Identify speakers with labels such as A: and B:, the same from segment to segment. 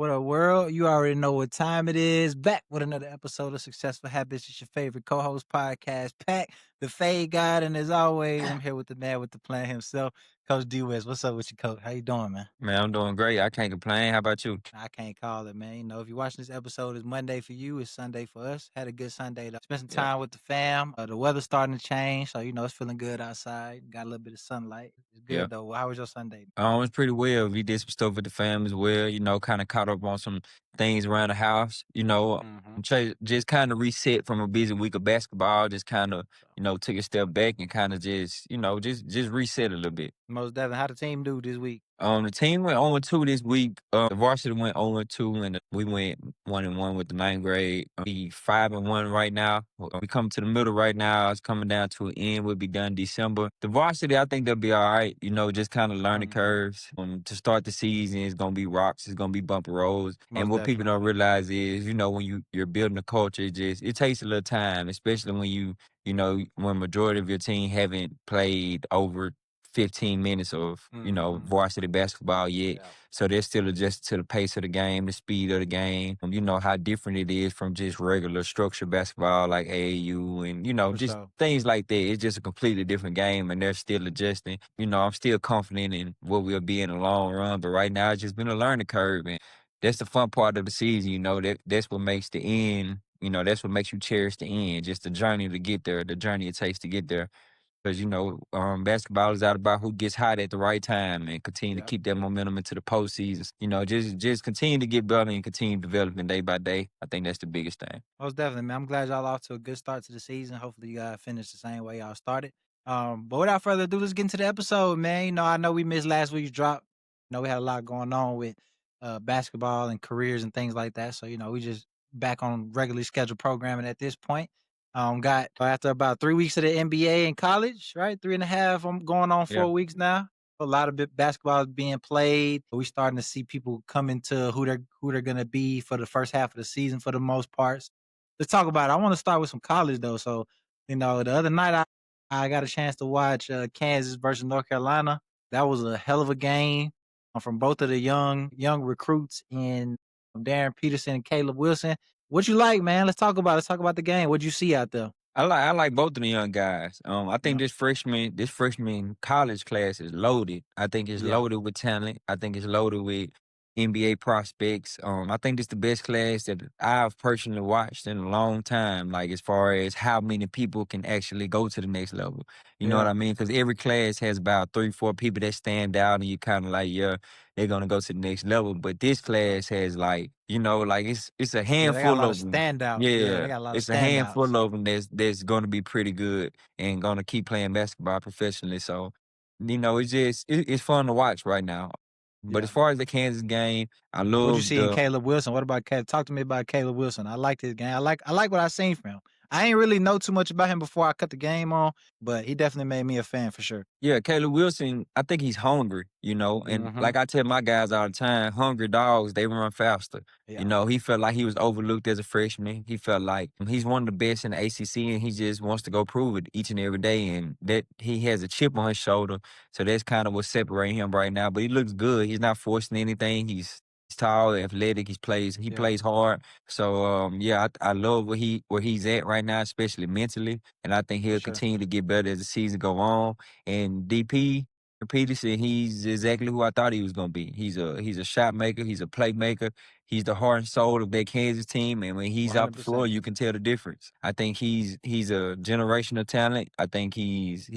A: What up, world? You already know what time it is. Back with another episode of Successful Habits. It's your favorite co-host podcast, Pack, the Fade God. And as always, I'm here with the man with the plan himself, Coach D West. What's up with you, Coach? How you doing, man?
B: Man, I'm doing great. I can't complain. How about you?
A: I can't call it, man. You know, if you're watching this episode, it's Monday for you. It's Sunday for us. Had a good Sunday, though. Spent some
B: Yeah,
A: time with the fam. The weather's starting to change, so, it's feeling good outside. Got a little bit of sunlight. It's
B: yeah.
A: good, though. How was your Sunday?
B: It's pretty well. We did some stuff with the fam as well. Kind of caught up on some things around the house.
A: Mm-hmm.
B: Just kind of reset from a busy week of basketball. Just kind of, took a step back and kind of just reset a little bit.
A: Most definitely. How the team do this week?
B: The team went 0-2 this week. The varsity went 0-2, and we went 1-1 with the ninth grade. We 5-1 right now. We come to the middle right now. It's coming down to an end. We'll be done December. The varsity, I think they'll be all right. Just kind of learning
A: Mm-hmm.
B: curves. To start the season, it's gonna be rocks. It's gonna be bumpy roads. And
A: Most
B: what people
A: definitely.
B: don't realize is, when you're building a culture, it takes a little time, especially when when majority of your team haven't played over 15 minutes of,
A: Mm-hmm.
B: varsity basketball yet.
A: Yeah,
B: So they're still adjusting to the pace of the game, the speed of the game. You know how different it is from just regular structured basketball like AAU and,
A: for
B: just
A: sure.
B: things like that. It's just a completely different game and they're still adjusting. I'm still confident in what we'll be in the long run. But right now it's just been a learning curve. And that's the fun part of the season, that's what makes the end, that's what makes you cherish the end, just the journey to get there, the journey it takes to get there. Because basketball is out about who gets hot at the right time and continue to
A: Yeah.
B: keep that momentum into the postseason. Just continue to get better and continue developing day by day. I think that's the biggest thing.
A: Most definitely, man. I'm glad y'all off to a good start to the season. Hopefully, you guys finish the same way y'all started. But without further ado, let's get into the episode, man. I know we missed last week's drop. We had a lot going on with basketball and careers and things like that. So, we just back on regularly scheduled programming at this point. Got after about 3 weeks of the NBA in college, right? Three and a half. I'm going on
B: Yeah.
A: 4 weeks now. A lot of basketball is being played. We starting to see people come into who they're gonna be for the first half of the season for the most part. Let's talk about it. I want to start with some college though. So, the other night I got a chance to watch Kansas versus North Carolina. That was a hell of a game from both of the young recruits in Darren Peterson and Caleb Wilson. What you like, man? Let's talk about it. Let's talk about the game. What'd you see out there?
B: I like both of the young guys. I think
A: Yeah.
B: this freshman college class is loaded. I think it's
A: Yeah.
B: loaded with talent. I think it's loaded with NBA prospects. I think it's the best class that I've personally watched in a long time. Like as far as how many people can actually go to the next level. You know what
A: Yeah.
B: I mean? Because every class has about 3, 4 people that stand out, and you kind of like, yeah, they're gonna go to the next level. But this class has like it's a
A: Yeah, they got a
B: handful
A: lot of
B: of them.
A: standouts. Yeah, they
B: Yeah,
A: got a lot of
B: it's a
A: standouts.
B: handful of them that's gonna be pretty good and gonna keep playing basketball professionally. So, it's fun to watch right now. But as
A: Yeah.
B: far as the Kansas game, I
A: What'd you
B: love
A: see in
B: the
A: Caleb Wilson? What about Caleb? Talk to me about Caleb Wilson. I liked his game. I like what I seen from him. I ain't really know too much about him before I cut the game on, but he definitely made me a fan for sure.
B: Yeah, Caleb Wilson, I think he's hungry, and
A: Mm-hmm.
B: like I tell my guys all the time, hungry dogs, they run faster.
A: Yeah.
B: He felt like he was overlooked as a freshman. He felt like he's one of the best in the ACC, and he just wants to go prove it each and every day. And that he has a chip on his shoulder, so that's kind of what's separating him right now. But he looks good. He's not forcing anything. He's tall, athletic. He
A: Yeah.
B: plays hard. So yeah, I love where he's at right now, especially mentally, and I think
A: For
B: he'll
A: sure.
B: continue to get better as the season go on. And DP Peterson, he's exactly who I thought he was gonna be. He's a shot maker, he's a playmaker, he's the heart and soul of that Kansas team. And when he's out the floor,
A: 100%.
B: you can tell the difference. I think he's a generational talent. I think he's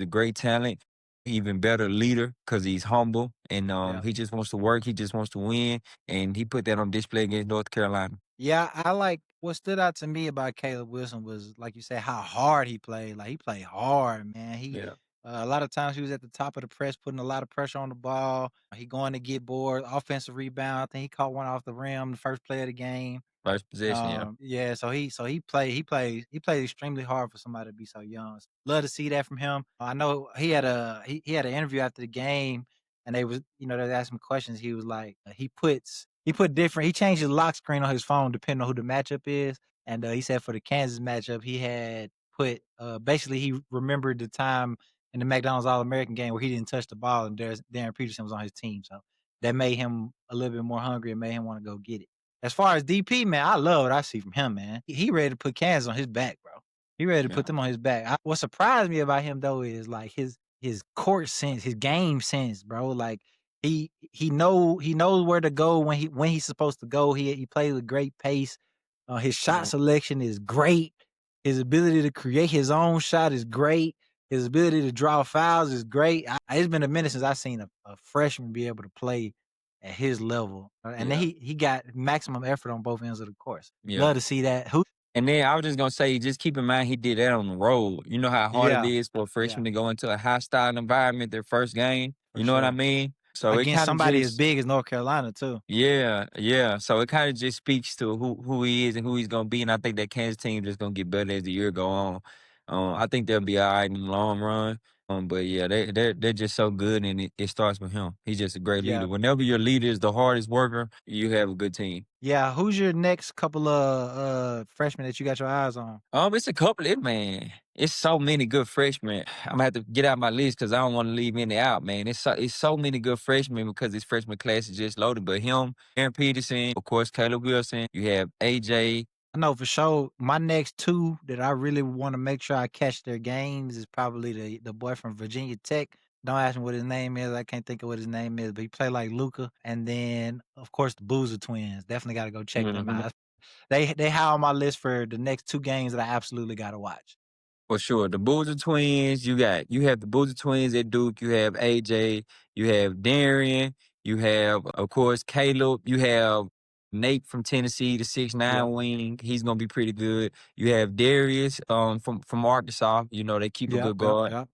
B: a great talent, even better leader because he's humble and
A: Yeah.
B: he just wants to work, he just wants to win, and he put that on display against North Carolina.
A: Yeah, I like what stood out to me about Caleb Wilson was like you said, how hard he played. Like he played hard, man. He
B: Yeah.
A: a lot of times he was at the top of the press, putting a lot of pressure on the ball. He going to get bored, offensive rebound. I think he caught one off the rim, the first play of the game.
B: First possession, yeah.
A: Yeah, so he played extremely hard for somebody to be so young. Love to see that from him. I know he had an interview after the game, and they asked him questions. He was like, he changed his lock screen on his phone depending on who the matchup is, and he said for the Kansas matchup he had put basically he remembered the time in the McDonald's All American game where he didn't touch the ball and Darren Peterson was on his team. So that made him a little bit more hungry and made him want to go get it. As far as DP, man, I love what I see from him, man. He ready to put Kansas on his back, bro. He ready to
B: Yeah.
A: put them on his back. What surprised me about him though is like his court sense, his game sense, bro. Like he knows where to go when he's supposed to go. He plays with great pace. His shot
B: Mhm.
A: selection is great. His ability to create his own shot is great. His ability to draw fouls is great. It's been a minute since I've seen a freshman be able to play at his level, and then
B: Yeah.
A: he got maximum effort on both ends of the course.
B: Yeah.
A: Love to see that. Who?
B: And then I was just gonna say, just keep in mind he did that on the road. You know how hard it
A: Yeah,
B: is for a
A: yeah,
B: freshman to go into a hostile environment their first game.
A: for
B: You know what I
A: sure.
B: mean? So it
A: Against
B: kind of
A: somebody as
B: just
A: big as North Carolina too.
B: yeah, yeah. So it kind of just speaks to who he is and who he's gonna be. And I think that Kansas team just gonna get better as the year go on. I think they'll be all right in the long run. But yeah, they're just so good, and it starts with him. He's just a great leader.
A: Yeah,
B: Whenever your leader is the hardest worker, you have a good team.
A: yeah. Who's your next couple of freshmen that you got your eyes on?
B: It's a couple of man. It's so many good freshmen. I'm gonna have to get out my list because I don't want to leave any out, man. It's so many good freshmen because this freshman class is just loaded. But him, Aaron Peterson, of course, Caleb Wilson. You have AJ.
A: I know for sure my next two that I really want to make sure I catch their games is probably the boy from Virginia Tech. Don't ask me what his name is. I can't think of what his name is, but he played like Luca. And then of course the Boozer twins. Definitely got to go check them
B: Mhm.
A: out. They high on my list for the next two games that I absolutely got to watch.
B: For sure. The Boozer twins, you have the Boozer twins at Duke, you have AJ, you have Darian, you have, of course, Caleb, you have Nate from Tennessee, the six
A: Yep.
B: nine wing. He's gonna be pretty good. You have Darius from Arkansas. You know, they keep a
A: Yep.
B: good
A: Yep.
B: guard.
A: Yep.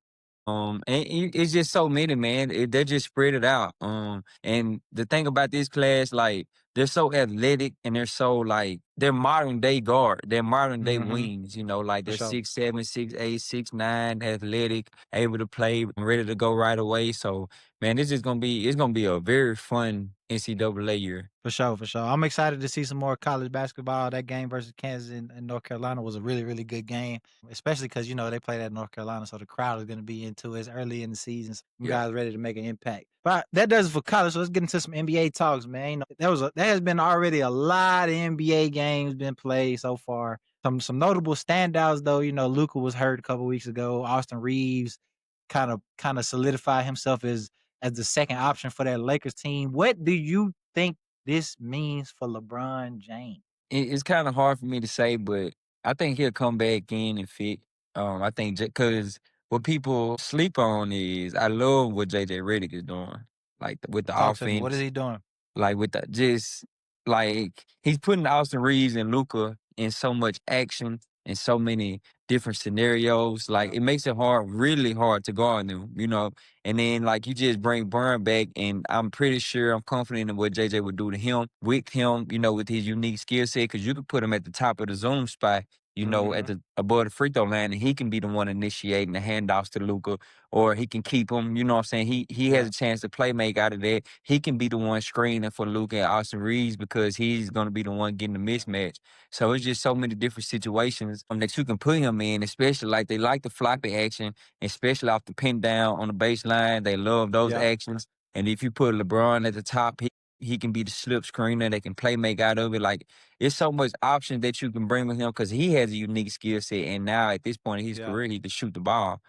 B: And it's just so many, man. They're just spread it out. And the thing about this class, like they're so athletic and they're so like they're modern day guard. They're modern day
A: Mm-hmm.
B: wings. You know, like
A: For
B: they're
A: sure.
B: 6'7", 6'8", 6'9", athletic, able to play, ready to go right away. So, man, it's gonna be a very fun NCAA year.
A: For sure, for sure. I'm excited to see some more college basketball. That game versus Kansas and North Carolina was a really, really good game, especially because, they played at North Carolina, so the crowd is going to be into it. It's early in the season. Some
B: Yeah.
A: guys ready to make an impact. But that does it for college, so let's get into some NBA talks, man. There has been already a lot of NBA games been played so far. Some notable standouts, though. Luka was hurt a couple weeks ago. Austin Reeves kind of solidified himself as the second option for that Lakers team. What do you think this means for LeBron James?
B: It's kind of hard for me to say, but I think he'll come back in and fit. I think because what people sleep on is I love what JJ Redick is doing, like with the
A: Talk to me. What is
B: offense.
A: he doing?
B: Like with the just like he's putting Austin Reeves and Luca in so much action and so many different scenarios. Like
A: Yeah,
B: it makes it hard, really hard to guard them, you know. And then like you just bring Burn back, and I'm pretty sure I'm confident in what JJ would do to him with him, you know, with his unique skill set, because you could put him at the top of the zone spot. You know, at
A: hmm
B: the above the free throw line, and he can be the one initiating the handoffs to Luca, or he can keep him. You know what I'm saying? He has
A: yeah,
B: a chance to play make out of that. He can be the one screening for Luka and Austin Reeves because he's going to be the one getting the
A: yeah,
B: mismatch. So it's just so many different situations that you can put him in, especially like they like the floppy action, especially off the pin down on the baseline. They love those
A: yeah,
B: actions. And if you put LeBron at the top, he can be the slip screener. They can play make out of it. Like it's so much options that you can bring with him because he has a unique skill set. And now at this point in his
A: yeah,
B: career, he can shoot the ball.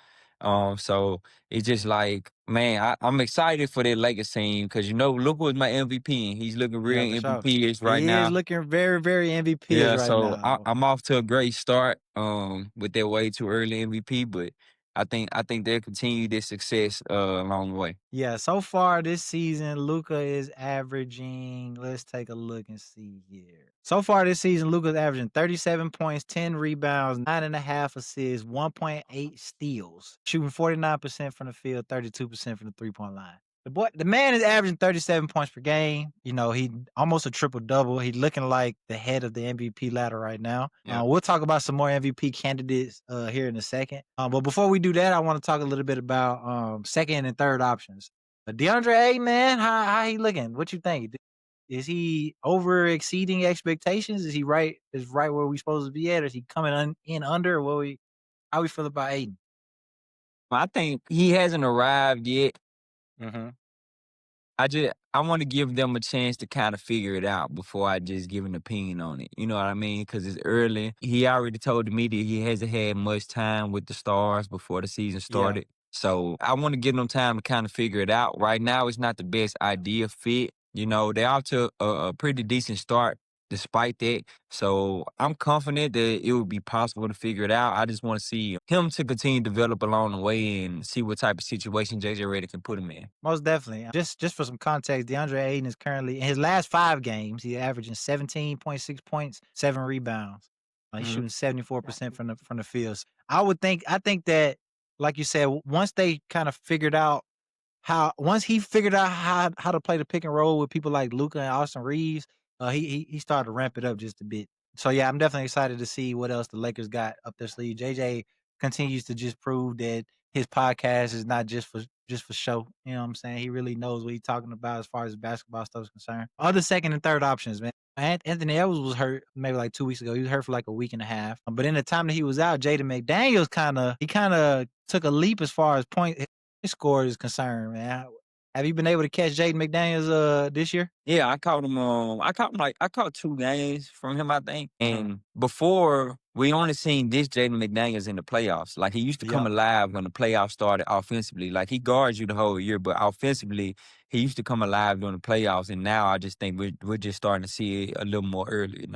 B: So it's just like, man, I'm excited for that Lakers team because Luka was my MVP and he's looking
A: yeah,
B: real
A: for sure.
B: MVP-ish right
A: He is
B: now.
A: looking very, very MVP-ish
B: Yeah,
A: right
B: so
A: now.
B: I'm off to a great start with that way too early MVP, but I think they'll continue their success along the way.
A: Yeah, so far this season, Luca is averaging. Let's take a look and see here. So far this season, Luca's averaging 37 points, 10 rebounds, 9.5 assists, 1.8 steals, shooting 49% from the field, 32% from the 3-point line. The man is averaging 37 points per game. He almost a triple double. He's looking like the head of the MVP ladder right now.
B: Yeah.
A: We'll talk about some more MVP candidates here in a second. But before we do that, I want to talk a little bit about second and third options. But DeAndre Ayton, man, how he looking? What you think? Is he over exceeding expectations? Is he right where we supposed to be at? Or is he coming in under? Or how we feel about Ayton?
B: I think he hasn't arrived yet.
A: Mm-hmm.
B: I want to give them a chance to kind of figure it out before I just give an opinion on it. You know what I mean? Because it's early. He already told the media he hasn't had much time with the stars before the season
A: Yeah,
B: started. So I want to give them time to kind of figure it out. Right now, it's not the best idea fit. You know, they're off to a pretty decent start despite that. So I'm confident that it would be possible to figure it out. I just want to see him to continue to develop along the way and see what type of situation JJ Redick can put him in.
A: most definitely. Just for some context, DeAndre Ayton is currently in his last 5 games. He's averaging 17.6 points, 7 rebounds. He's
B: Mhm.
A: shooting 74% from the field. I think that, like you said, once they kind of figured out how once he figured out how to play the pick and roll with people like Luca and Austin Reeves, he started to ramp it up just a bit. So yeah, I'm definitely excited to see what else the Lakers got up their sleeve. JJ continues to just prove that his podcast is not just for show. You know what I'm saying? He really knows what he's talking about as far as basketball stuff is concerned. Other second and third options, man. Anthony Edwards was hurt maybe like 2 weeks ago. He was hurt for like a week and a half. But in the time that he was out, Jaden McDaniels kind of took a leap as far as his score is concerned, man. Have you been able to catch Jaden McDaniels this year?
B: Yeah, I caught him. I caught 2 games from him, I think.
A: Uh-huh.
B: And before we only seen this Jaden McDaniels in the playoffs. Like he used to come
A: Yep.
B: alive when the playoffs started offensively. Like he guards you the whole year, but offensively he used to come alive during the playoffs. And now I just think we're just starting to see it a little more early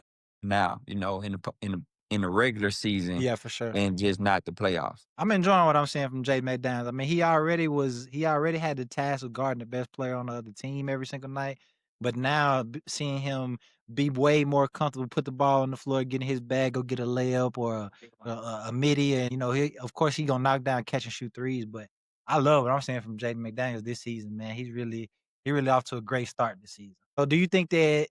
B: now. You know, in the regular season
A: Yeah, for sure.
B: and just not the playoffs.
A: I'm enjoying what I'm seeing from Jaden McDaniels. I mean, he already had the task of guarding the best player on the other team every single night. But now seeing him be way more comfortable, put the ball on the floor, get in his bag, go get a layup or a midi, and of course he gonna knock down catch and shoot threes. But I love what I'm seeing from Jaden McDaniels this season, man. He really off to a great start this season. So do you think that,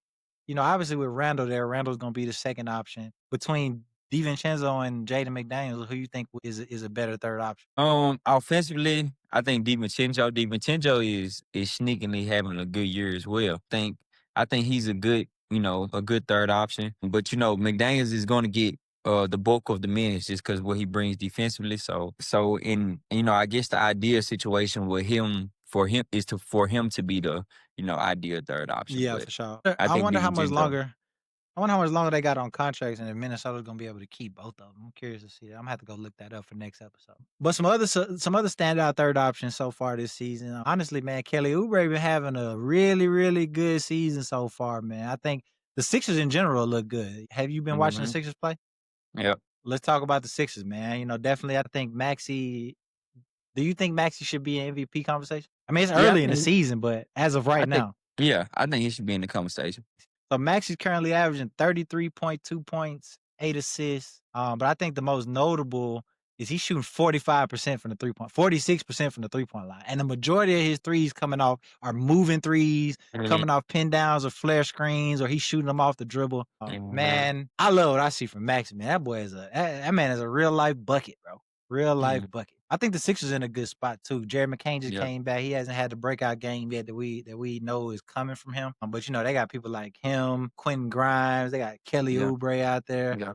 A: obviously with Randall there, Randall's gonna be the second option between DiVincenzo and Jaden McDaniels, who you think is a better third option?
B: Offensively, I think DiVincenzo is sneakily having a good year as well. I think he's a good, a good third option. But McDaniels is going to get the bulk of the minutes just because what he brings defensively. So in I guess the ideal situation with him for him to be the ideal third option.
A: Yeah,
B: But
A: for sure.
B: I think DiVincenzo.
A: I wonder how much longer they got on contracts and if Minnesota's gonna be able to keep both of them. I'm curious to see that. I'm gonna have to go look that up for next episode. But some other standout third options so far this season. Honestly, man, Kelly Oubre been having a really, really good season so far, man. I think the Sixers in general look good. Have you been watching the
B: Hmm.
A: Sixers play?
B: Yep.
A: Let's talk about the Sixers, man. Definitely I think Maxey. Do you think Maxey should be in MVP conversation? I mean, it's
B: Yeah,
A: early in the season, but as of right now.
B: I think he should be in the conversation.
A: So Max is currently averaging 33.2 points, 8 assists. But I think the most notable is he's shooting 45% from the 46% from the 3 point line. And the majority of his threes coming off are moving threes,
B: Mhm.
A: coming off pin downs or flare screens, or he's shooting them off the dribble.
B: Mhm.
A: Man, I love what I see from Max, man. That man is a real life bucket, bro. Real life
B: Mhm.
A: bucket. I think the Sixers in a good spot too. Jared McCain just
B: Yep.
A: came back. He hasn't had the breakout game yet that we know is coming from him. But they got people like him, Quentin Grimes. They got Kelly
B: Yeah.
A: Oubre out there.
B: Yeah.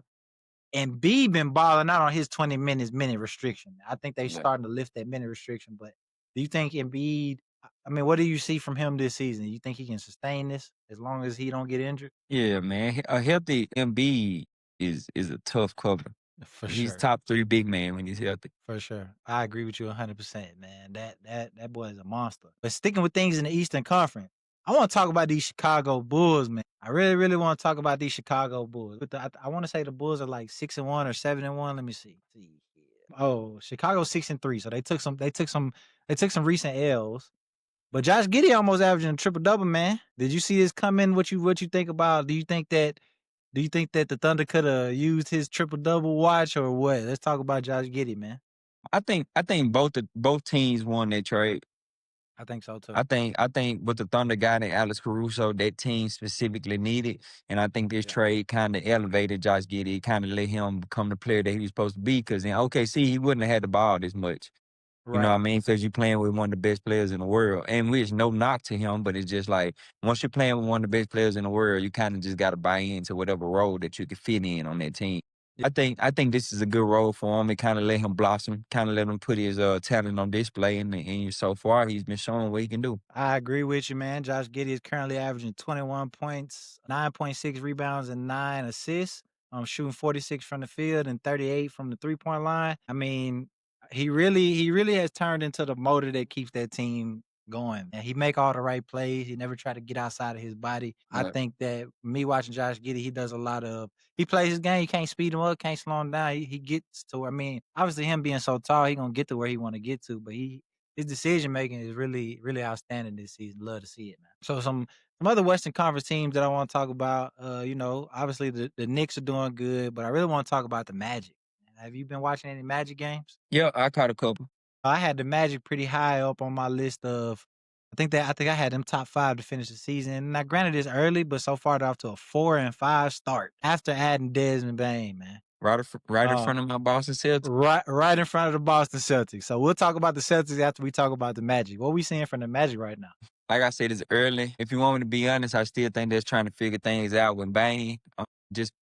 A: And B been balling out on his 20 minute restriction. I think they
B: Yeah.
A: starting to lift that minute restriction. But do you think Embiid? I mean, what do you see from him this season? You think he can sustain this as long as he don't get injured?
B: Yeah, man. A healthy Embiid is a tough cover.
A: For
B: He's
A: sure.
B: top 3 big man when he's healthy.
A: For sure. I agree with you 100%, man. That boy is a monster. But sticking with things in the Eastern Conference, I want to talk about these Chicago Bulls, man. I really, really want to talk about these Chicago Bulls. I want to say the Bulls are like 6-1 or 7-1. Let me see. Here. Oh, Chicago 6-3. So they took some recent L's. But Josh Giddey almost averaging a triple double, man. Did you see this coming? What you think about? Do you think that the Thunder could have used his triple double watch or what? Let's talk about Josh Giddey, man.
B: I think both teams won that trade.
A: I think so too.
B: I think what the Thunder got in Alex Caruso, that team specifically needed, and I think this
A: Yeah.
B: trade kind of elevated Josh Giddey. It kind of let him become the player that he was supposed to be. Because in OKC, he wouldn't have had the ball this much. You know what
A: Right.
B: I mean? Because you're playing with one of the best players in the world. And which no knock to him, but it's just like once you're playing with one of the best players in the world, you kind of just got to buy into whatever role that you can fit in on that team. I think this is a good role for him and kinda let him blossom, kinda let him put his, talent on display, and so far, he's been showing what he can do.
A: I agree with you, man. Josh Giddey is currently averaging 21 points, 9.6 rebounds, and 9 assists. Shooting 46 from the field and 38 from the 3-point line. I mean, he really has turned into the motor that keeps that team going. And he make all the right plays. He never try to get outside of his body. I
B: Right.
A: think that me watching Josh Giddey, he does a lot of he plays his game. You can't speed him up, can't slow him down. He gets to where I mean, obviously him being so tall, he gonna get to where he want to get to, but his decision making is really, really outstanding this season. Love to see it, man. So some other Western Conference teams that I want to talk about. Obviously the Knicks are doing good, but I really want to talk about the Magic. Have you been watching any Magic games?
B: Yeah, I caught a couple.
A: I had the Magic pretty high up on my list of. I think I had them top five to finish the season. Now, granted, it's early, but so far they're off to a 4-5 start after adding Desmond Bain, man.
B: Right in
A: Uh,
B: front of my Boston Celtics.
A: right in front of the Boston Celtics. So we'll talk about the Celtics after we talk about the Magic. What we seeing from the Magic right now?
B: Like I said, it's early. If you want me to be honest, I still think they're trying to figure things out with Bane. Just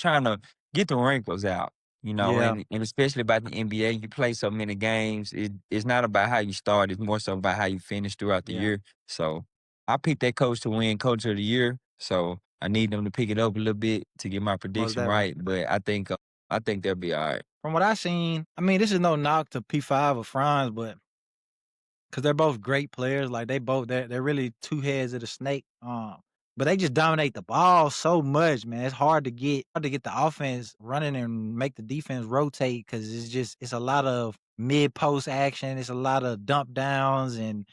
B: trying to get the wrinkles out.
A: Yeah,
B: And especially about the NBA, you play so many games. It's not about how you start; it's more so about how you finish throughout the
A: yeah,
B: year. So I picked that coach to win Coach of the Year. So I need them to pick it up a little bit to get my
A: most
B: prediction
A: definitely.
B: right. But I think they'll be all right.
A: From what I seen, I mean, this is no knock to P5 or Franz, but because they're both great players. Like they're really two heads of the snake. But they just dominate the ball so much, man. It's hard to get the offense running and make the defense rotate because it's a lot of mid post action. It's a lot of dump downs and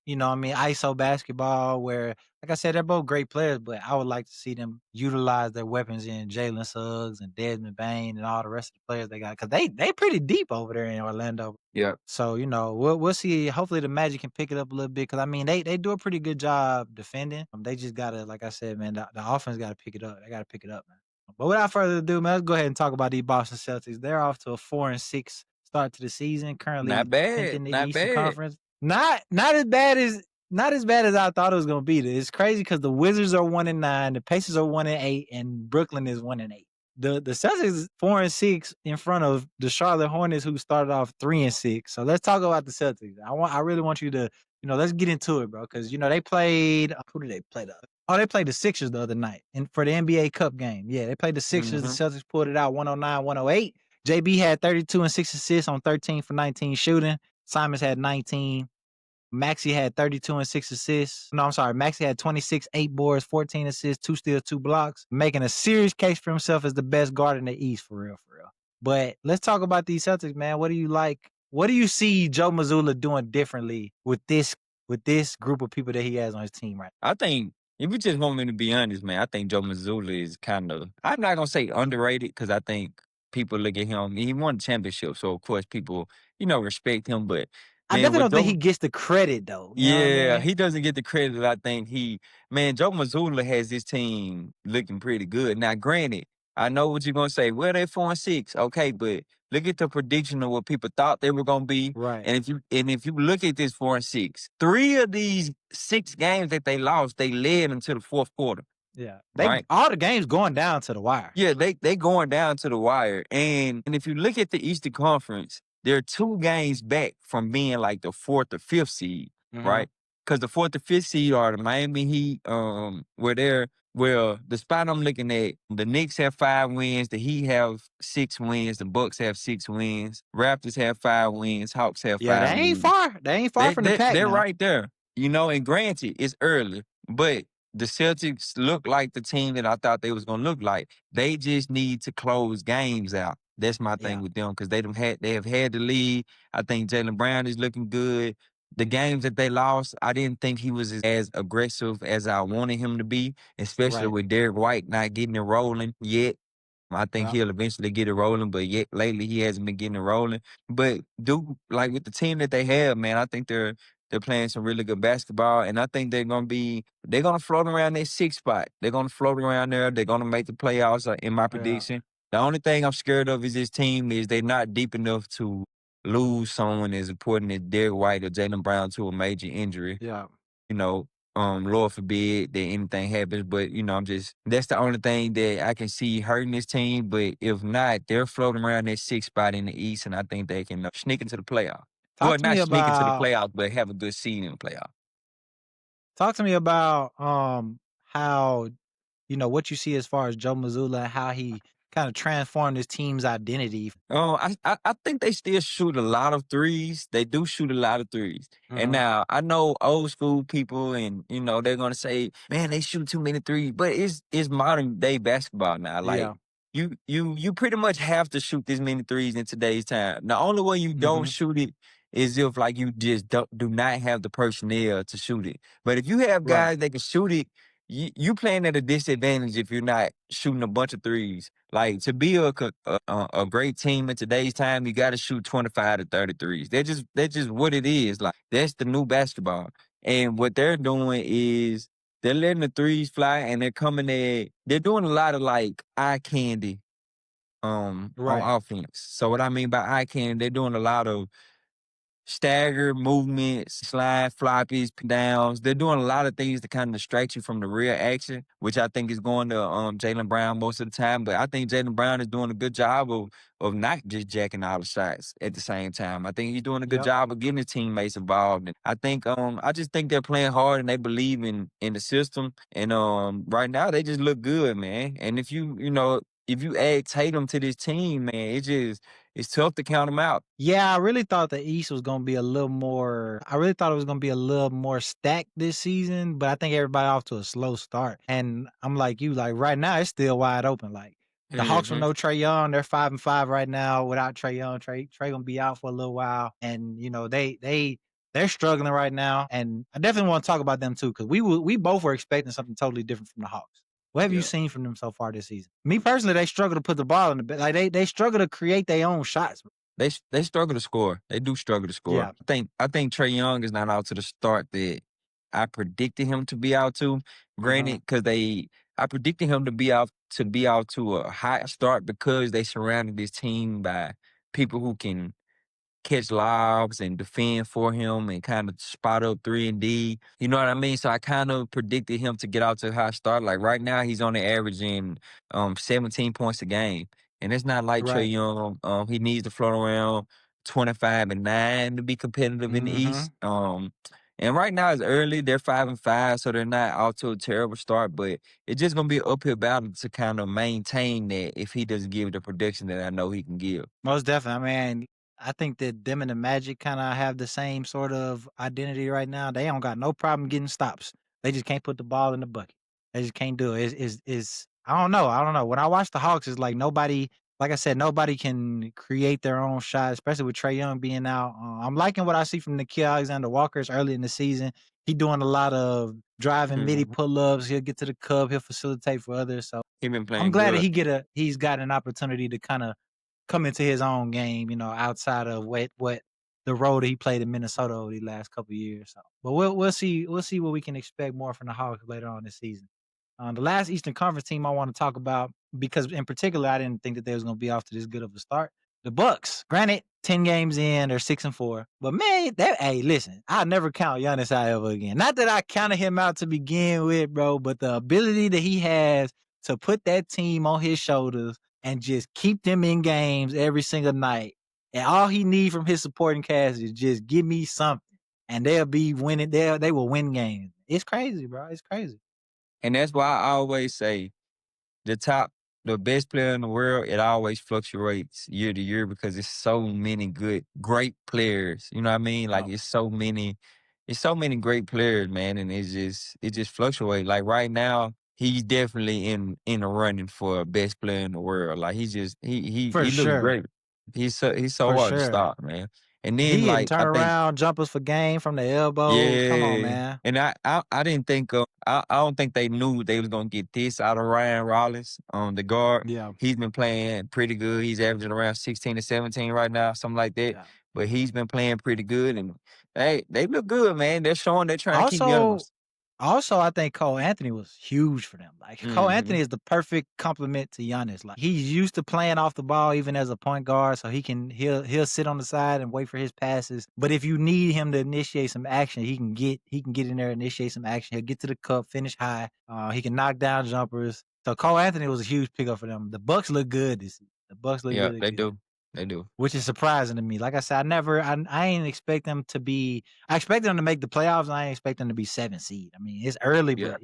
A: what I mean, ISO basketball where like I said, they're both great players, but I would like to see them utilize their weapons in Jalen Suggs and Desmond Bain and all the rest of the players they got because they pretty deep over there in Orlando.
B: Yeah.
A: So, we'll see. Hopefully the Magic can pick it up a little bit because I mean they do a pretty good job defending. They just gotta, like I said, man, the offense gotta pick it up. They gotta pick it up, man. But without further ado, man, let's go ahead and talk about these Boston Celtics. They're off to a 4-6 start to the season,
B: Not
A: currently 10th
B: bad.
A: in the
B: Not
A: Eastern
B: bad.
A: Conference. Not as bad as I thought it was gonna be. It's crazy because the Wizards are 1-9, the Pacers are 1-8, and Brooklyn is 1-8. The Celtics 4-6 in front of the Charlotte Hornets, who started off 3-6. So let's talk about the Celtics. I really want you to, let's get into it, bro. Because they played. Who did they play they played the Sixers the other night and for the NBA Cup game. Yeah, they played the Sixers. The
B: Hmm.
A: Celtics pulled it out 109-108. JB had 32 and 6 assists on 13 for 19 shooting. Simons had 19. Maxey had 32 and 6 assists. No, I'm sorry. Maxey had 26, 8 boards, 14 assists, 2 steals, 2 blocks, making a serious case for himself as the best guard in the East, for real, for real. But let's talk about these Celtics, man. What do you like? What do you see Joe Mazzulla doing differently with this group of people that he has on his team right
B: I think if you just want me to be honest, man, I think Joe Mazzulla is kind of, I'm not gonna say underrated because I think people look at him. He won championship, so of course people, respect him. But
A: now? I
B: man,
A: definitely
B: with
A: don't think he
B: Joe,
A: gets the credit though. You know what I
B: yeah,
A: mean?
B: he doesn't get the credit that I think Joe Mazzulla has his team looking pretty good. Now, granted, I know what you're gonna say. Well, they 4-6, okay, but look at the prediction of what people thought they were gonna be.
A: Right.
B: And if you look at this 4-6, three of these 6 games that they lost, they led until the fourth quarter,
A: Yeah. They
B: right?
A: all the games going down to the wire.
B: Yeah, they going down to the wire. And if you look at the Eastern Conference, they're 2 games back from being like the fourth or fifth seed,
A: Hmm.
B: right? Because the fourth or fifth seed are the Miami Heat, where they're well, the spot I'm looking at, the Knicks have 5 wins, the Heat have 6 wins, the Bucks have 6 wins, Raptors have 5 wins, Hawks have
A: Yeah, they
B: five
A: ain't
B: wins.
A: far. They ain't far
B: They
A: from the
B: they
A: pack
B: they're
A: now.
B: right there. And granted, it's early, but the Celtics look like the team that I thought they was gonna look like. They just need to close games out. That's my thing
A: Yeah.
B: with them because they have had the lead. I think Jalen Brown is looking good. The games that they lost, I didn't think he was as aggressive as I wanted him to be, especially
A: Right.
B: with Derek White not getting it rolling yet. I think
A: Yeah.
B: he'll eventually get it rolling, but yet lately he hasn't been getting it rolling. But like with the team that they have, man, I think they're playing some really good basketball, and I think they're gonna float around that sixth spot. They're gonna float around there. They're gonna make the playoffs, in my
A: Yeah.
B: prediction. The only thing I'm scared of is this team is they're not deep enough to lose someone as important as Derek White or Jalen Brown to a major injury.
A: Yeah.
B: You know, Lord forbid that anything happens, but I'm just that's the only thing that I can see hurting this team. But if not, they're floating around that sixth spot in the East, and I think they can sneak into the playoff.
A: Talk
B: Well,
A: to me
B: not sneak into the
A: about
B: playoffs, but have a good seed in the playoff.
A: talk to me about how what you see as far as Joe Mazzulla, how he kind of transformed his team's identity.
B: I think they still shoot a lot of threes. They do shoot a lot of threes. And
A: Mhm.
B: now I know old school people, and they're gonna say, "Man, they shoot too many threes." But it's modern day basketball now. Like
A: Yeah.
B: you pretty much have to shoot this many threes in today's time. The only way you don't
A: Mhm.
B: shoot it is if like you just do not have the personnel to shoot it. But if you have
A: Right.
B: guys that can shoot it, you playing at a disadvantage if you're not shooting a bunch of threes. Like to be a great team in today's time, you got to shoot 25 to 33s. That's just what it is. Like that's the new basketball. And what they're doing is they're letting the threes fly, and they're coming there. They're doing a lot of like eye candy on
A: Right.
B: offense. So what I mean by eye candy, they're doing a lot of stagger movements, slide floppies, downs. They're doing a lot of things to kind of distract you from the real action, which I think is going to Jalen Brown most of the time. But I think Jalen Brown is doing a good job of not just jacking all the shots at the same time. I think he's doing a good
A: Yep.
B: job of getting his teammates involved. And I just think they're playing hard and they believe in the system. And right now they just look good, man. And if you add Tatum to this team, man, it's tough to count them out.
A: Yeah, I really thought the East was gonna be a little more. I really thought it was gonna be a little more stacked this season, but I think everybody off to a slow start. And I'm like you, like right now it's still wide open. Like the Hawks with
B: Hmm.
A: no Trey Young, they're 5-5 right now without Trey Young. Trey gonna be out for a little while, and they're struggling right now. And I definitely want to talk about them too because we both were expecting something totally different from the Hawks. What have you
B: Yeah.
A: seen from them so far this season? Me personally, they struggle to put the ball in the like they struggle to create their own shots.
B: They struggle to score. They do struggle to score.
A: Yeah.
B: I think Trey Young is not out to the start that I predicted him to be out to.
A: Mhm.
B: Granted, because I predicted him to be out to a high start because they surrounded this team by people who can catch lobs and defend for him and kind of spot up 3 and D. You know what I mean? So I kind of predicted him to get out to a high start. Like right now, he's on the averaging 17 points a game. And it's not like Trey
A: Right.
B: Young. He needs to float around 25 and 9 to be competitive in the East.
A: Mhm.
B: And right now it's early. They're 5-5, so they're not out to a terrible start. But it's just gonna be an uphill battle to kind of maintain that if he doesn't give the production that I know he can give.
A: Most definitely. I mean, I think that them and the Magic kinda have the same sort of identity right now. They don't got no problem getting stops. They just can't put the ball in the bucket. They just can't do it. It's I don't know. When I watch the Hawks, it's like nobody like I said, nobody can create their own shot, especially with Trey Young being out. I'm liking what I see from Nickeil Alexander-Walker's early in the season. He doing a lot of driving midi
B: Mhm.
A: pull-ups. He'll get to the cup. He'll facilitate for others. So
B: He been
A: I'm
B: playing
A: glad that
B: good.
A: he's got an opportunity to kinda come into his own game, outside of what the role that he played in Minnesota over the last couple of years. So, but we'll see what we can expect more from the Hawks later on this season. The last Eastern Conference team I want to talk about because in particular I didn't think that they was going to be off to this good of a start. The Bucks. Granted, 10 games in, they're 6-4. But man, hey, listen, I'll never count Giannis out ever again. Not that I counted him out to begin with, bro, but the ability that he has to put that team on his shoulders and just keep them in games every single night. And all he needs from his supporting cast is just give me something. And they'll be winning. They will win games. It's crazy, bro. It's crazy.
B: And that's why I always say the top, the best player in the world, it always fluctuates year to year because it's so many great players. You know what I mean? Like
A: Yep.
B: it's so many great players, man, and it just fluctuates. Like right now, he's definitely in the running for best player in the world. Like he just
A: For
B: he looks
A: sure.
B: great. He's so
A: For
B: hard to
A: sure.
B: stop, man. And then
A: He hitting
B: like I think
A: turnaround jumpers for game from the elbow. Come on,
B: yeah,
A: man.
B: and I didn't think I don't think they knew they was gonna get this out of Ryan Rollins on the guard.
A: Yeah.
B: He's been playing pretty good. He's averaging around 16 to 17 right now, something like that.
A: Yeah.
B: But he's been playing pretty good, and they look good, man. They're showing they're trying to keep
A: Also,
B: Giannis.
A: Also, I think Cole Anthony was huge for them. Like Cole Anthony
B: Mhm.
A: is the perfect complement to Giannis. Like he's used to playing off the ball even as a point guard, so he'll sit on the side and wait for his passes. But if you need him to initiate some action, he can get in there, initiate some action. He'll get to the cup, finish high. He can knock down jumpers. So Cole Anthony was a huge pickup for them. The Bucks look good this season. The Bucks look
B: Yeah,
A: really
B: they
A: good,
B: do. They do.
A: which is surprising to me. Like I said, I ain't expect them to be. I expect them to make the playoffs. And I ain't expect them to be 7 seed. I mean, it's early,
B: Yeah.
A: but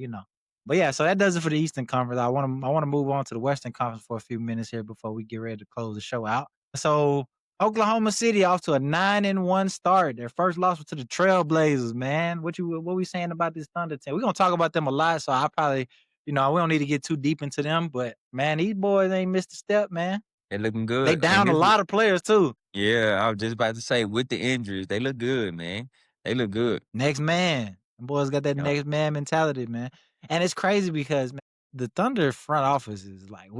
A: But yeah, so that does it for the Eastern Conference. I want to move on to the Western Conference for a few minutes here before we get ready to close the show out. So Oklahoma City off to a 9-1 start. Their first loss was to the Trailblazers. Man, what we saying about this Thunder team? We're gonna talk about them a lot, so I probably we don't need to get too deep into them. But man, these boys ain't missed a step, man.
B: They looking
A: They
B: good. And
A: down a
B: this
A: lot of players too.
B: yeah, I was just about to say with the injuries, they look good, man. They look good.
A: Next man. Them boys got that
B: Yeah.
A: next man mentality, man. And it's crazy because man, the Thunder front office is like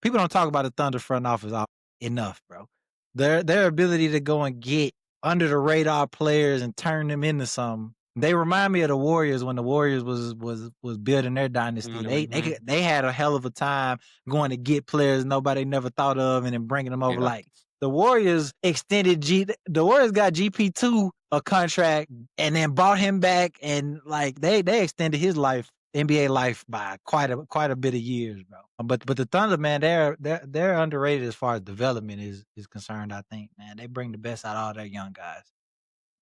A: people don't talk about the Thunder front office enough, bro. Their ability to go and get under the radar players and turn them into something. They remind me of the Warriors when the Warriors was building their dynasty.
B: Mhm.
A: They had a hell of a time going to get players nobody never thought of and then bringing them over.
B: Yeah.
A: Like the Warriors the Warriors got GP2 a contract and then brought him back and like they extended his NBA life by quite a bit of years, bro. But the Thunder, man, they're underrated as far as development is concerned. I think, man, they bring the best out of all their young guys.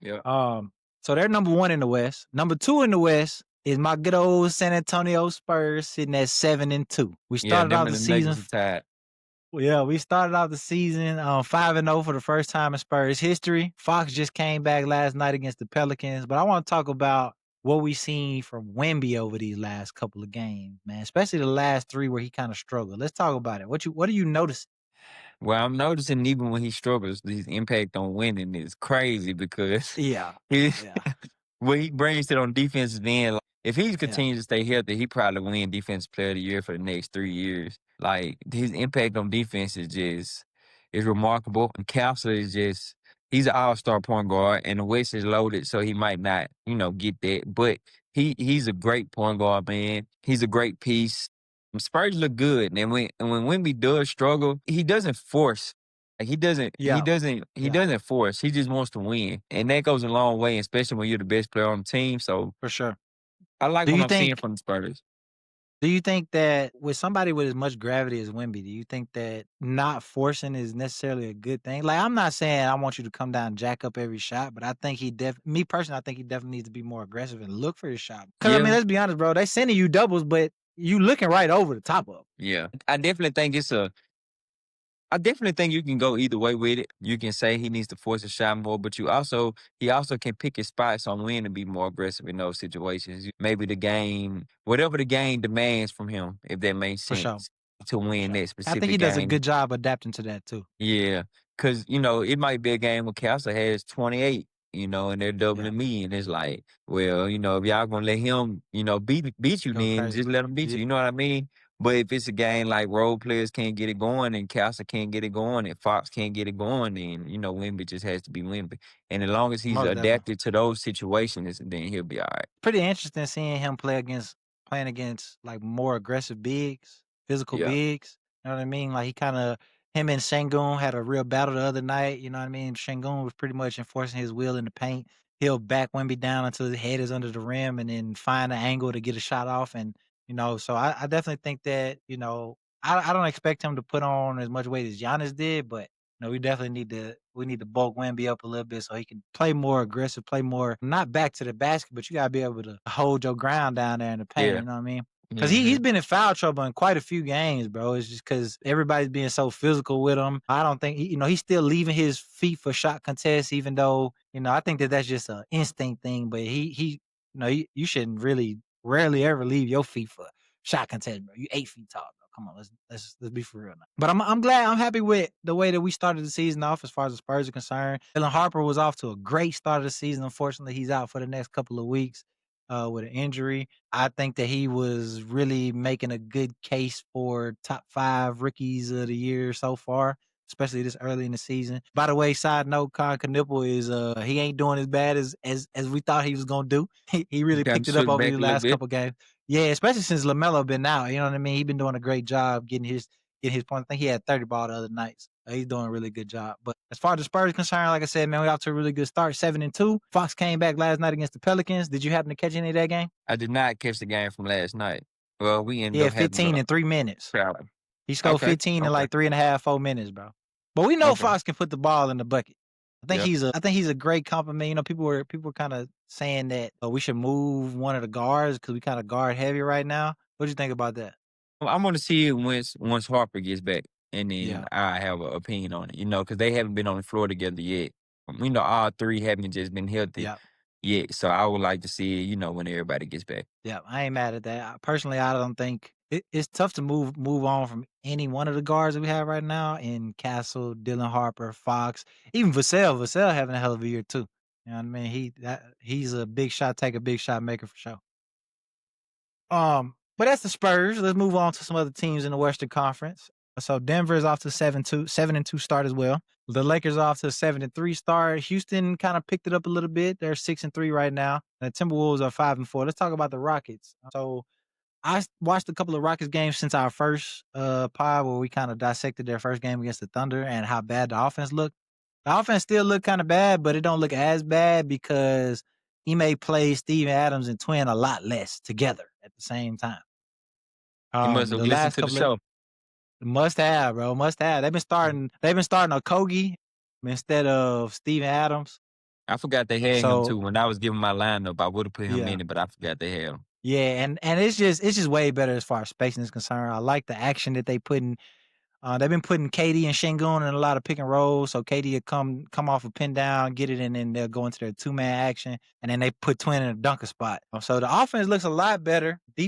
B: Yeah.
A: Um, so they're number one in the West. Number two in the West is my good old San Antonio Spurs sitting at 7-2. We
B: Yeah,
A: started
B: them
A: off
B: and
A: the
B: the
A: season
B: Nuggets are tied.
A: well, yeah, we started off the season 5-0 for the first time in Spurs history. Fox just came back last night against the Pelicans, but I want to talk about what we seen from Wemby over these last couple of games, man. Especially the last three where he kind of struggled. Let's talk about it. What do you notice?
B: Well, I'm noticing even when he struggles, his impact on winning is crazy because
A: Yeah,
B: he
A: yeah,
B: what he brings to it on defensive end, like, if he
A: yeah,
B: continues to stay healthy, he probably win Defensive Player of the Year for the next 3 years. Like his impact on defense is remarkable. And Castle is just he's an all-star point guard, and the West is loaded, so he might not get that. But he's a great point guard, man. He's a great piece. Spurs look good, and when Wemby does struggle, he doesn't force. Like
A: yeah,
B: he
A: yeah,
B: doesn't force. He just wants to win, and that goes a long way, especially when you're the best player on the team. So
A: for sure.
B: I like
A: Do
B: what
A: you
B: I'm seeing
A: think
B: from the Spurs.
A: Do you think that with somebody with as much gravity as Wemby, do you think that not forcing is necessarily a good thing? Like, I'm not saying I want you to come down and jack up every shot, but I think me personally, I think he definitely needs to be more aggressive and look for his shot. Because I mean,
B: Yeah,
A: let's be honest, bro, they sending you doubles, but you looking right over the top of 'em.
B: yeah. I definitely think you can go either way with it. You can say he needs to force a shot more, but he also can pick his spots on when to be more aggressive in those situations. Maybe whatever the game demands from him, if that makes
A: For sure,
B: sense, to
A: for
B: win
A: sure.
B: that
A: I think he
B: specific
A: does a
B: game.
A: good job adapting to that too.
B: Yeah, because it might be a game where Castle has 28, and they're
A: Yeah,
B: doubling me, and it's like, well, if y'all gonna let him, beat you,
A: go
B: then
A: crazy.
B: just let him beat
A: Yeah,
B: you. You know what I mean? But if it's a game like role players can't get it going, and Castle can't get it going, and Fox can't get it going, then Wemby just has to be Wemby. And as long as he's
A: most definitely.
B: adapted to those situations, then he'll be all right.
A: Pretty interesting seeing him playing against like more aggressive bigs, physical
B: Yeah,
A: bigs. You know what I mean? Like him and Shangun had a real battle the other night. You know what I mean? Shangun was pretty much enforcing his will in the paint. He'll back Wemby down until his head is under the rim and then find an angle to get a shot off. And so I definitely think that I don't expect him to put on as much weight as Giannis did, but no, we need to bulk Wemby up a little bit so he can play more aggressive, play more not back to the basket, but you gotta be able to hold your ground down there in the paint.
B: yeah.
A: You know what I mean? Because he's
B: Hmm.
A: been in foul trouble in quite a few games, bro. It's just because everybody's being so physical with him. I don't think he's still leaving his feet for shot contests, even though I think that that's just an instinct thing. But you shouldn't really rarely ever leave your feet for shot contest, bro. You 8 feet tall, bro. Come on, let's be for real now. But I'm happy with the way that we started the season off as far as the Spurs are concerned. Dylan Harper was off to a great start of the season. Unfortunately, he's out for the next couple of weeks with an injury. I think that he was really making a good case for top 5 rookies of the year so far. especially this early in the season. By the way, side note, Con Knipple is he ain't doing as bad as we thought he was gonna do. He
B: He
A: really
B: kinda
A: picked it up
B: shook
A: over
B: back
A: these
B: a little
A: last
B: bit.
A: couple games. Yeah, especially since LaMelo been out. You know what I mean? He been doing a great job getting his point. I think he had 30 ball the other night. He's doing a really good job. But as far as the Spurs concerned, like I said, man, we off to a really good start, 7-2. Fox came back last night against the Pelicans. Did you happen to catch any of that game?
B: I did not catch the game from last night. Well, we ended
A: Yeah,
B: up having
A: 15
B: a
A: in 3 minutes.
B: crowd.
A: He scored
B: Okay,
A: 15 in
B: okay,
A: like 3.5, 4 minutes, bro. But we know
B: okay.
A: Fox can put the ball in the bucket.
B: Yeah.
A: I think he's a great compliment. You know, people were kind of saying that we should move one of the guards because we kind of guard heavy right now. What do you think about that?
B: Well, I'm gonna see it once Harper gets back, and then
A: Yeah,
B: I have an opinion on it. Because they haven't been on the floor together yet. All three haven't just been healthy
A: yeah,
B: yet. So I would like to see it, when everybody gets back.
A: yeah. I ain't mad at that. Personally, I don't think it's tough to move on from any one of the guards that we have right now in Castle, Dylan Harper, Fox, even Vassell. Vassell having a hell of a year too. You know what I mean? He's a big shot taker, big shot maker for sure. But that's the Spurs. Let's move on to some other teams in the Western Conference. So Denver is off to 7-2 start as well. The Lakers are off to a 7-3 start. Houston kind of picked it up a little bit. They're 6-3 right now. And the Timberwolves are 5-4. Let's talk about the Rockets. So I watched a couple of Rockets games since our first pod where we kind of dissected their first game against the Thunder and how bad the offense looked. The offense still look kind of bad, but it don't look as bad because he may play Steven Adams and Twin a lot less together at the same time.
B: You must have
A: The
B: listened
A: last
B: to the
A: couple of
B: show.
A: must have, bro, must have. They've been starting Okogie instead of Steven Adams.
B: I forgot they had him
A: So
B: too. When I was giving my lineup, I would have put him
A: yeah.
B: in it, but I forgot they had him.
A: Yeah, and it's just way better as far as spacing is concerned. I like the action that they put in. They've been putting Katie and Shingun in a lot of pick and rolls. So Katie will come off a pin down, get it, and then they'll go into their 2-man action, and then they put Twin in a dunker spot. So the offense looks a lot better. The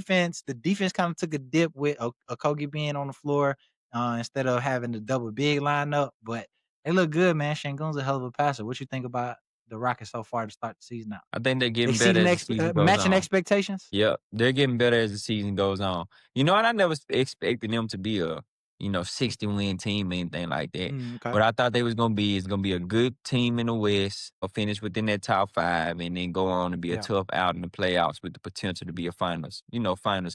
A: defense kind of took a dip with Okogie being on the floor instead of having the double big lineup, but they look good, man. Shingun's a hell of a passer. What you think about the Rockets so far to start the season out?
B: I think they're getting better
A: Exceeding
B: as the season goes
A: matching
B: on.
A: expectations?
B: Yep, they're getting better as the season goes on. And I never expected them to be a 60-win team or anything like that.
A: Okay.
B: What I thought they was gonna be is gonna be a good team in the West, or finish within that top five, and then go on and be a
A: Yeah.
B: tough out in the playoffs with the potential to be a finals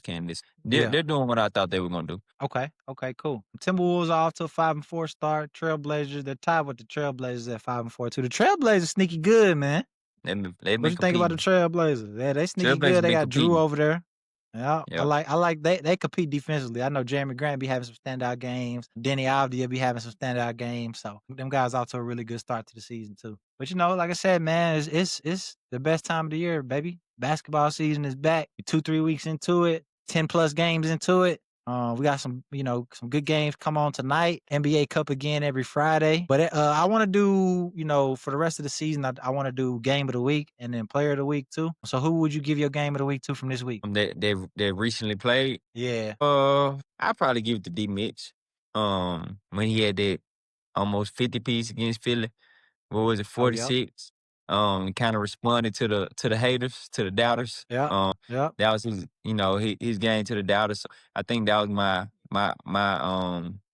B: candidates. They're
A: Yeah.
B: they're doing what I thought they were gonna do.
A: Okay. Okay. Cool. Timberwolves are off to a 5-4 start. Trailblazers, they're tied with the Trailblazers at 5-4 too. The Trailblazers sneaky good, man.
B: They've
A: What
B: been
A: you think about the
B: competing.
A: Trailblazers? Yeah, they sneaky good.
B: Trailblazers
A: They
B: been
A: got Drew
B: competing.
A: over there. Yeah,
B: Yep.
A: I like they compete defensively. I know Jeremy Grant be having some standout games. Denny Avdia be having some standout games. So them guys off to a really good start to the season too. But like I said, man, it's the best time of the year, baby. Basketball season is back. 2-3 weeks into it, 10+ games into it. We got some good games come on tonight. NBA Cup again every Friday. But I want to do, for the rest of the season, I want to do game of the week and then player of the week too. So who would you give your game of the week to from this week?
B: They recently played.
A: Yeah.
B: I probably give it to D Mitch. When he had that almost 50 piece against Philly. What was it,
A: Oh, yep.
B: 46? Kind of responded to the haters, to the doubters.
A: Yep. Yep.
B: That was his game to the doubters. So I think that was my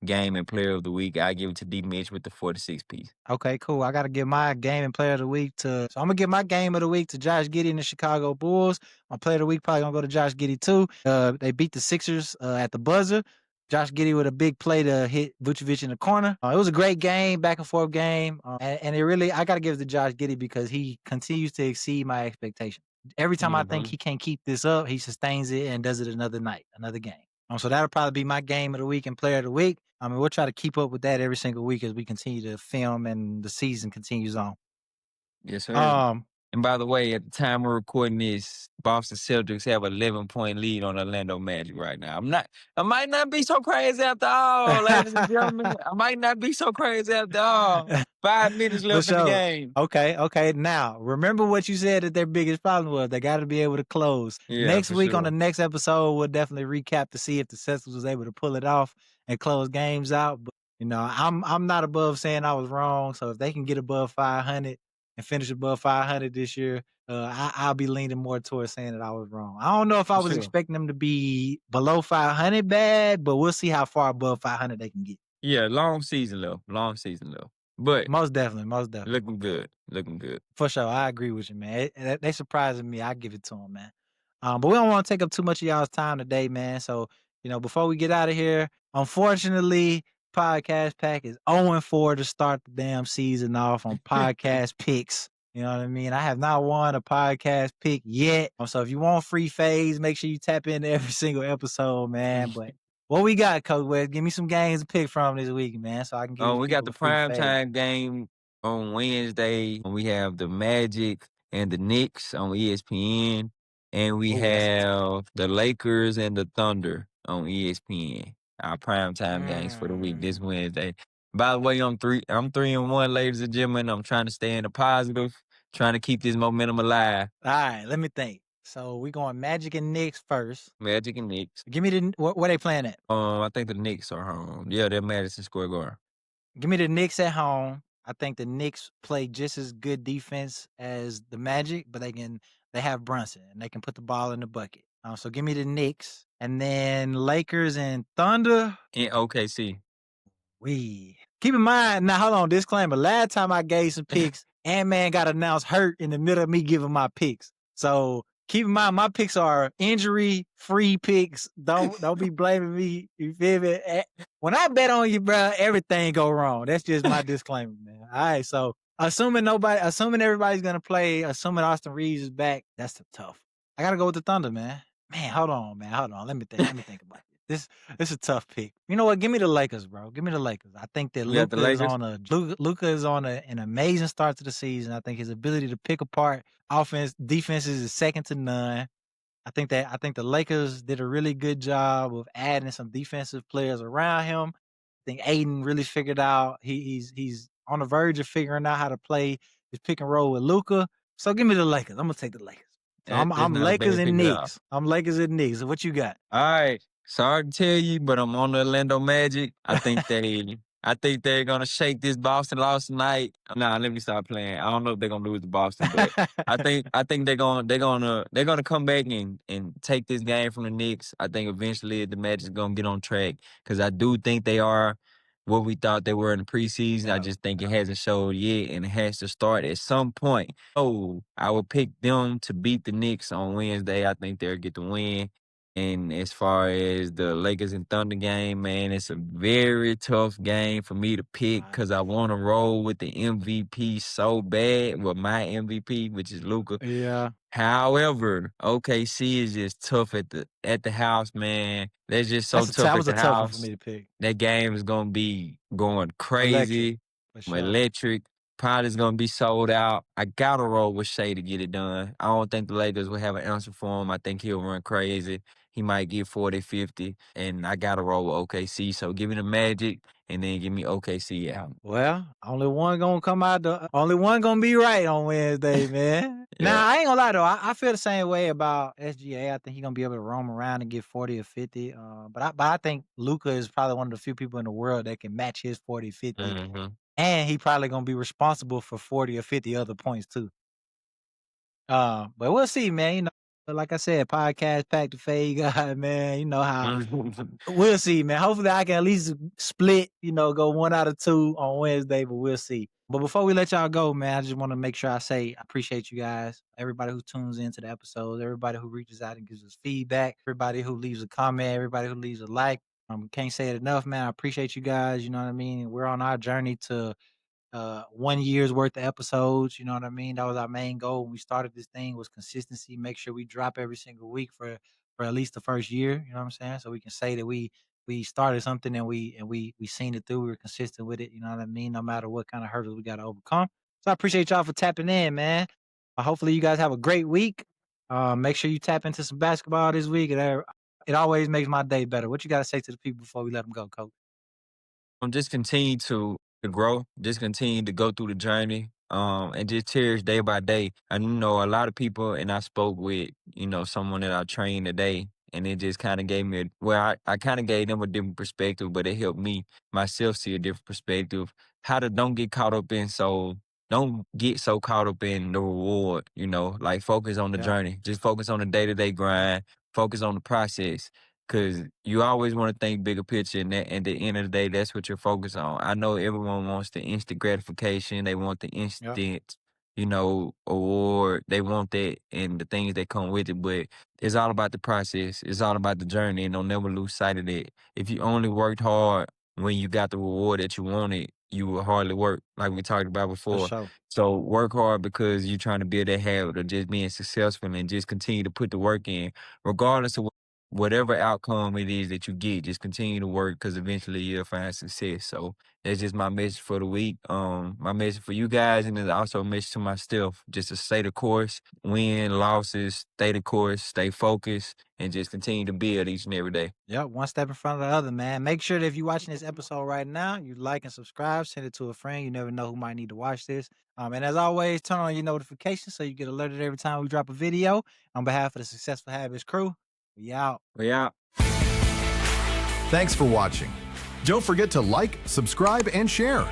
B: game and player of the week. I give it to D Mitch with the 46 piece.
A: Okay, cool. I got to give my game and player of the week to. So I'm gonna give my game of the week to Josh Giddey and the Chicago Bulls. My player of the week probably gonna go to Josh Giddey too. They beat the Sixers at the buzzer. Josh Giddey with a big play to hit Vucevic in the corner. It was a great game, back and forth game, and I got to give it to Josh Giddey because he continues to exceed my expectations. Every time
B: Yeah,
A: I think
B: brother.
A: he can't keep this up, he sustains it and does it another night, another game. So that'll probably be my game of the week and player of the week. I mean, we'll try to keep up with that every single week as we continue to film and the season continues on.
B: Yes, sir.
A: Um,
B: And by the way, at the time we're recording this, Boston Celtics have an 11-point lead on Orlando Magic right now. I might not be so crazy after all, ladies and gentlemen. I might not be so crazy after all. 5 minutes
A: For
B: left in the
A: sure.
B: game.
A: Okay, okay. Now, remember what you said that their biggest problem was. They got to be able to close.
B: Yeah,
A: Next
B: for
A: week on the
B: sure.
A: next episode, we'll definitely recap to see if the Celtics was able to pull it off and close games out. But I'm not above saying I was wrong. So if they can get above 500 and finish above 500 this year, I'll be leaning more towards saying that I was wrong. I don't know if I
B: For
A: was
B: sure.
A: expecting them to be below 500 bad, but we'll see how far above 500 they can get.
B: Yeah, long season left, long season left. But
A: Most definitely, most definitely.
B: looking good, looking good.
A: For sure, I agree with you, man. They surprising me. I give it to them, man. But we don't want to take up too much of y'all's time today, man. So, before we get out of here, unfortunately, podcast pack is 0-4 to start the damn season off on podcast picks. You know what I mean? I have not won a podcast pick yet. So if you want free phase, make sure you tap into every single episode, man. But what we got, Coach West? Give me some games to pick from this week, man, so I can give these
B: We got
A: people
B: the
A: a free
B: prime
A: phase.
B: time game on Wednesday. We have the Magic and the Knicks on ESPN, and we
A: Oh, that's a tough one.
B: have the Lakers and the Thunder on ESPN. Our prime time games for the week this
A: Mm.
B: Wednesday. By the way, I'm 3-1, ladies and gentlemen. I'm trying to stay in the positive, trying to keep this momentum alive.
A: All right, let me think. So we going Magic and Knicks first.
B: Magic and Knicks.
A: Give me where they playing at?
B: I think the Knicks are home. Yeah, they're Madison Square Garden.
A: Give me the Knicks at home. I think the Knicks play just as good defense as the Magic, but they have Brunson and they can put the ball in the bucket. So give me the Knicks and then Lakers and Thunder.
B: In OKC.
A: We keep in mind now. Hold on, disclaimer. Last time I gave some picks, Ant-Man got announced hurt in the middle of me giving my picks. So keep in mind, my picks are injury-free picks. Don't be blaming me. You feel me? When I bet on you, bro, everything go wrong. That's just my disclaimer, man. All right, so assuming everybody's gonna play, assuming Austin Reeves is back, that's tough. I gotta go with the Thunder, man. Man, hold on, man. Hold on. Let me think. Let me think about it. This is a tough pick. You know what? Give me the Lakers, bro. Give me the Lakers. I think that
B: You got the Lakers?
A: Luka is on an amazing start to the season. I think his ability to pick apart defenses is second to none. I think the Lakers did a really good job of adding some defensive players around him. I think Aiden really figured out he's on the verge of figuring out how to play his pick and roll with Luka. So give me the Lakers. I'm gonna take the Lakers. So
B: That's
A: I'm
B: not a
A: Lakers
B: bad
A: and
B: pick at all.
A: Knicks. I'm Lakers and Knicks. So what you got?
B: All right. Sorry to tell you, but I'm on the Orlando Magic. I think they're gonna shake this Boston loss tonight. Nah, let me stop playing. I don't know if they're gonna lose to Boston, but I think they're gonna come back and take this game from the Knicks. I think eventually the Magic's gonna get on track because I do think they are what we thought they were in the preseason. I
A: Yeah.
B: just think it hasn't showed yet, and it has to start at some point. Oh, I would pick them to beat the Knicks on Wednesday. I think they'll get the win. And as far as the Lakers and Thunder game, man, it's a very tough game for me to pick
A: Right.
B: because I want to roll with the MVP so bad, with my MVP, which is Luca.
A: Yeah.
B: However, OKC is just tough at the house, man. They're just so
A: That
B: tough at
A: was a
B: the
A: tough one for
B: house.
A: me to pick.
B: That game is gonna be going
A: Electric,
B: crazy,
A: for sure.
B: electric. Probably is gonna be sold out. I gotta roll with Shea to get it done. I don't think the Lakers will have an answer for him. I think he'll run crazy. He might get 40, 50, and I gotta roll with OKC. So give me the Magic, and then give me OKC out.
A: Well, only one gonna be right on Wednesday, man.
B: Yeah.
A: Nah, I ain't gonna lie though. I feel the same way about SGA. I think he's gonna be able to roam around and get 40 or 50. But I think Luca is probably one of the few people in the world that can match his 40, 50.
B: Mm-hmm.
A: And he probably gonna be responsible for 40 or 50 other points too. But we'll see, man. Like I said, podcast pack the fade guy, man. You know how we'll see, man. Hopefully, I can at least split, go 1 out of 2 on Wednesday, but we'll see. But before we let y'all go, man, I just want to make sure I say I appreciate you guys, everybody who tunes into the episodes, everybody who reaches out and gives us feedback, everybody who leaves a comment, everybody who leaves a like. Can't say it enough, man. I appreciate you guys. You know what I mean? We're on our journey to 1 year's worth of episodes. You know what I mean? That was our main goal when we started this thing was consistency. Make sure we drop every single week for at least the first year. You know what I'm saying? So we can say that we started something and we seen it through. We were consistent with it. You know what I mean? No matter what kind of hurdles we got to overcome. So I appreciate y'all for tapping in, man. Hopefully you guys have a great week. Make sure you tap into some basketball this week. It always makes my day better. What you got to say to the people before we let them go, Coach?
B: Just continue to grow, just continue to go through the journey, and just cherish day by day. I know a lot of people, and I spoke with, someone that I trained today, and it just kind of gave me I kind of gave them a different perspective, but it helped me myself see a different perspective. How to don't get so caught up in the reward, like focus on the
A: Yeah.
B: journey, just focus on the day-to-day grind, focus on the process. Cause you always want to think bigger picture, and that at the end of the day, that's what you're focused on. I know everyone wants the instant gratification, they want the
A: Yeah,
B: instant, award, they want that and the things that come with it, but it's all about the process. It's all about the journey, and don't never lose sight of that. If you only worked hard when you got the reward that you wanted, you would hardly work, like we talked about
A: for
B: before.
A: sure.
B: So work hard because you're trying to build that habit of just being successful and just continue to put the work in, regardless of whatever outcome it is that you get, just continue to work because eventually you'll find success. So that's just my message for the week. My message for you guys, and then also a message to myself, just to stay the course, win, losses, stay the course, stay focused, and just continue to build each and every day.
A: Yep, one step in front of the other, man. Make sure that if you're watching this episode right now, you like and subscribe, send it to a friend. You never know who might need to watch this. And as always, turn on your notifications so you get alerted every time we drop a video. On behalf of the Successful Habits crew, we out.
B: Yeah.
C: Thanks for watching. Don't forget to like, subscribe, and share.